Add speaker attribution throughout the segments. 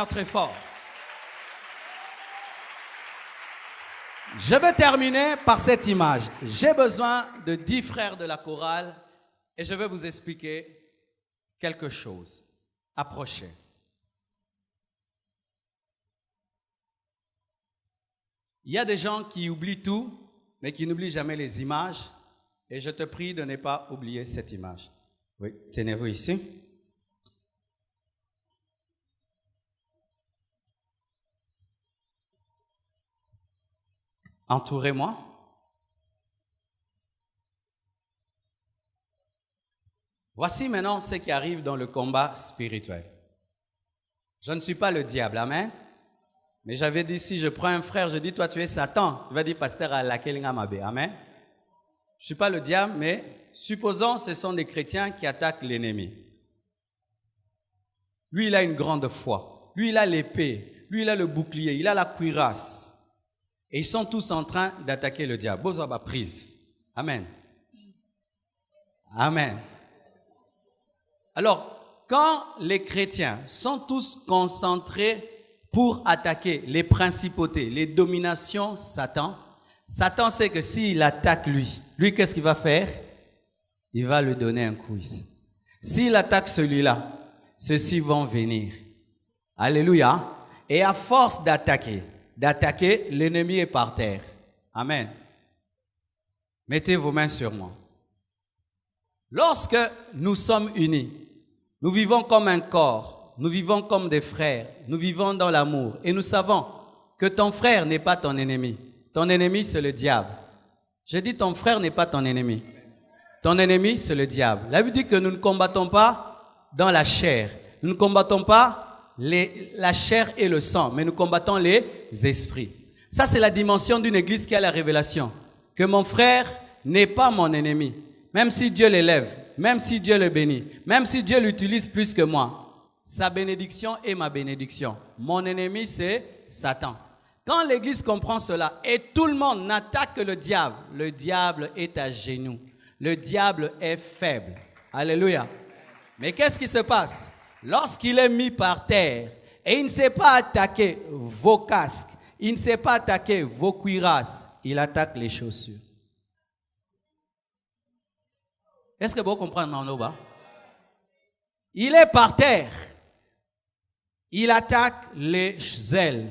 Speaker 1: Très fort. Je vais terminer par cette image. J'ai besoin de 10 frères de la chorale et je vais vous expliquer quelque chose. Approchez. Il y a des gens qui oublient tout, mais qui n'oublient jamais les images. Et je te prie de ne pas oublier cette image. Oui, tenez-vous ici. Entourez-moi. Voici maintenant ce qui arrive dans le combat spirituel. Je ne suis pas le diable, amen. Mais j'avais dit, si je prends un frère, je dis, toi tu es Satan. Il va dire, pasteur à laquelle amen. Je ne suis pas le diable, mais supposons ce sont des chrétiens qui attaquent l'ennemi. Lui, il a une grande foi. Lui, il a l'épée. Lui, il a le bouclier. Il a la cuirasse. Et ils sont tous en train d'attaquer le diable. Bozaba prise. Amen. Amen. Alors, quand les chrétiens sont tous concentrés pour attaquer les principautés, les dominations Satan, Satan sait que s'il attaque lui, qu'est-ce qu'il va faire? Il va lui donner un quiz. S'il attaque celui-là, ceux-ci vont venir. Alléluia. Et à force d'attaquer, l'ennemi est par terre. Amen. Mettez vos mains sur moi. Lorsque nous sommes unis, nous vivons comme un corps, nous vivons comme des frères, nous vivons dans l'amour. Et nous savons que ton frère n'est pas ton ennemi. Ton ennemi, c'est le diable. Je dis ton frère n'est pas ton ennemi. Ton ennemi, c'est le diable. La Bible dit que nous ne combattons pas dans la chair. Nous ne combattons pas la chair et le sang, mais nous combattons les esprits. Ça, c'est la dimension d'une église qui a la révélation. Que mon frère n'est pas mon ennemi. Même si Dieu l'élève, même si Dieu le bénit, même si Dieu l'utilise plus que moi, sa bénédiction est ma bénédiction. Mon ennemi, c'est Satan. Quand l'église comprend cela et tout le monde n'attaque le diable est à genoux. Le diable est faible. Alléluia. Mais qu'est-ce qui se passe? Lorsqu'il est mis par terre et il ne sait pas attaquer vos casques, il ne sait pas attaquer vos cuirasses, il attaque les chaussures. Est-ce que vous comprenez, Manoba? Il est par terre. Il attaque les ailes.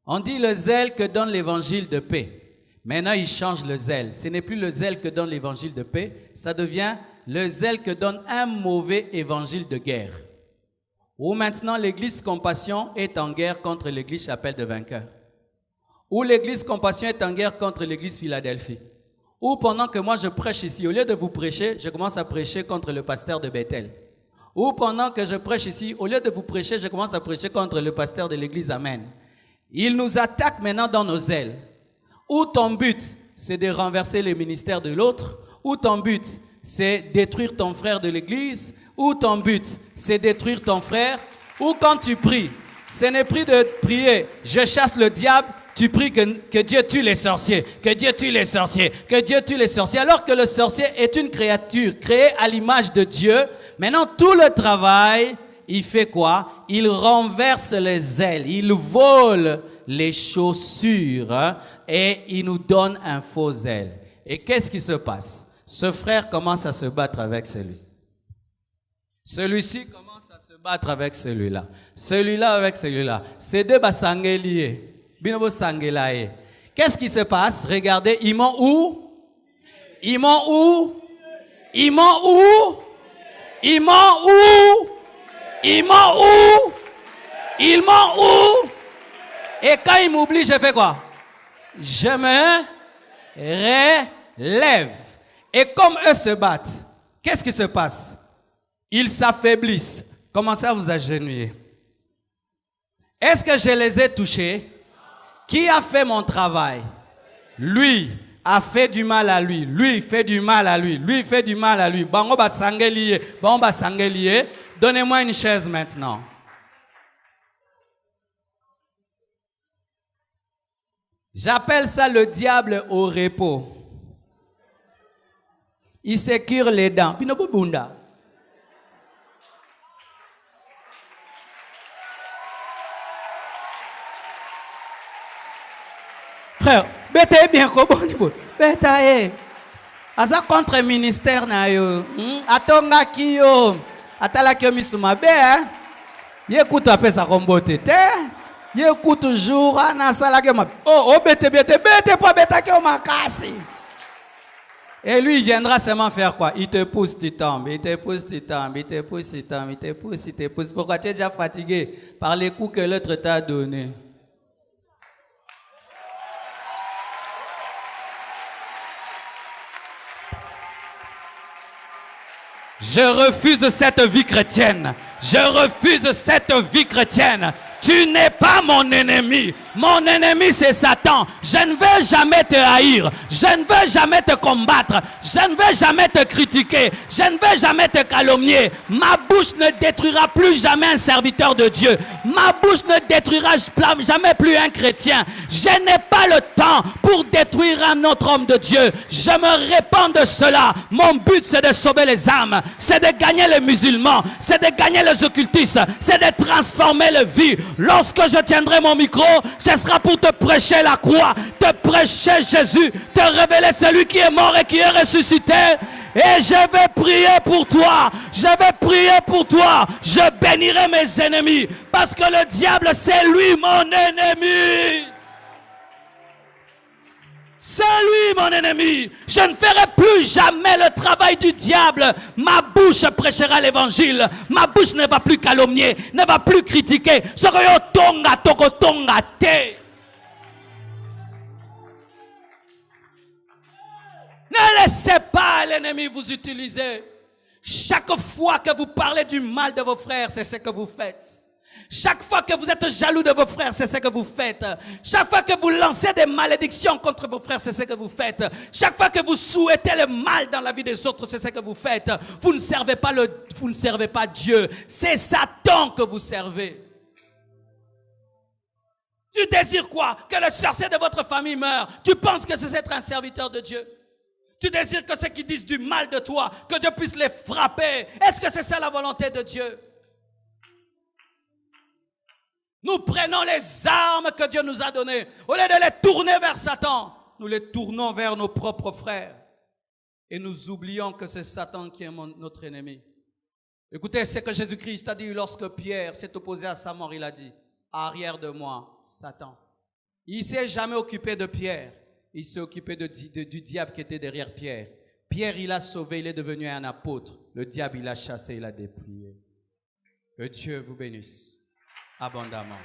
Speaker 1: On dit le zèle que donne l'évangile de paix. Maintenant, il change le zèle. Ce n'est plus le zèle que donne l'évangile de paix, ça devient le zèle que donne un mauvais évangile de guerre. Où maintenant l'église Compassion est en guerre contre l'église Chapelle de Vainqueurs. Où l'église Compassion est en guerre contre l'église Philadelphie. Ou pendant que moi je prêche ici, au lieu de vous prêcher, je commence à prêcher contre le pasteur de Bethel. Ou pendant que je prêche ici, au lieu de vous prêcher, je commence à prêcher contre le pasteur de l'église Amen. Il nous attaque maintenant dans nos ailes. Ou ton but, c'est de renverser le ministère de l'autre. Ou ton but, c'est détruire ton frère de l'église. Ou ton but, c'est détruire ton frère. Ou quand tu pries, ce n'est plus de prier, je chasse le diable. Tu pries que Dieu tue les sorciers, que Dieu tue les sorciers, que Dieu tue les sorciers. Alors que le sorcier est une créature créée à l'image de Dieu. Maintenant, tout le travail, il fait quoi? Il renverse les ailes, il vole les chaussures et il nous donne un faux aile. Et qu'est-ce qui se passe? Ce frère commence à se battre avec celui-ci. Celui-ci commence à se battre avec celui-là. Celui-là avec celui-là. Ces deux basangés liés. Qu'est-ce qui se passe? Regardez, ils m'ont où? Ils m'ont où? Ils m'ont où? Ils m'ont où? Ils m'ont où? Ils m'ont où? Et quand ils m'oublient, je fais quoi? Je me relève. Et comme eux se battent, qu'est-ce qui se passe? Ils s'affaiblissent. Commencez à vous agenouiller. Est-ce que je les ai touchés? Qui a fait mon travail? Lui a fait du mal à lui. Lui fait du mal à lui. Lui fait du mal à lui. Bango ba sangelié. Bango ba sangelié. Donnez-moi une chaise maintenant. J'appelle ça le diable au repos. Il s'écure les dents. Pinopo bunda. Frère, bête bien comment bête Asa contre ministère na yo. Atonga ki yo. Atala ki misuma be hein. Ye kutu apesa kombote te. Ye kutu toujours na sala ke ma. Oh bête pas bête ke makasi. Et lui il viendra seulement faire quoi? Il te pousse, tu tombes, il te pousse, tu tombes, il te pousse, tu tombes, il te pousse, il te pousse. Pourquoi tu es déjà fatigué par les coups que l'autre t'a donnés? Je refuse cette vie chrétienne. Je refuse cette vie chrétienne. Tu n'es pas mon ennemi. Mon ennemi, c'est Satan. Je ne vais jamais te haïr. Je ne vais jamais te combattre. Je ne vais jamais te critiquer. Je ne vais jamais te calomnier. Ma bouche ne détruira plus jamais un serviteur de Dieu. Ma bouche ne détruira jamais plus un chrétien. Je n'ai pas le temps pour détruire un autre homme de Dieu. Je me répands de cela. Mon but, c'est de sauver les âmes. C'est de gagner les musulmans. C'est de gagner les occultistes. C'est de transformer les vies. Lorsque je tiendrai mon micro, ce sera pour te prêcher la croix, te prêcher Jésus, te révéler celui qui est mort et qui est ressuscité. Et je vais prier pour toi. Je vais prier pour toi. Je bénirai mes ennemis. Parce que le diable, c'est lui mon ennemi. C'est lui mon ennemi. Je ne ferai plus jamais le travail du diable. Ma bouche prêchera l'évangile. Ma bouche ne va plus calomnier, ne va plus critiquer. Ne laissez pas l'ennemi vous utiliser. Chaque fois que vous parlez du mal de vos frères, c'est ce que vous faites. Chaque fois que vous êtes jaloux de vos frères, c'est ce que vous faites. Chaque fois que vous lancez des malédictions contre vos frères, c'est ce que vous faites. Chaque fois que vous souhaitez le mal dans la vie des autres, c'est ce que vous faites. Vous ne servez pas Dieu. C'est Satan que vous servez. Tu désires quoi? Que le sorcier de votre famille meure. Tu penses que c'est être un serviteur de Dieu? Tu désires que ceux qui disent du mal de toi, que Dieu puisse les frapper. Est-ce que c'est ça la volonté de Dieu? Nous prenons les armes que Dieu nous a données. Au lieu de les tourner vers Satan, nous les tournons vers nos propres frères. Et nous oublions que c'est Satan qui est notre ennemi. Écoutez ce que Jésus-Christ a dit lorsque Pierre s'est opposé à sa mort. Il a dit, arrière de moi, Satan. Il ne s'est jamais occupé de Pierre. Il s'est occupé du diable qui était derrière Pierre. Pierre, il a sauvé, il est devenu un apôtre. Le diable, il a chassé, il a dépouillé. Que Dieu vous bénisse abondamment.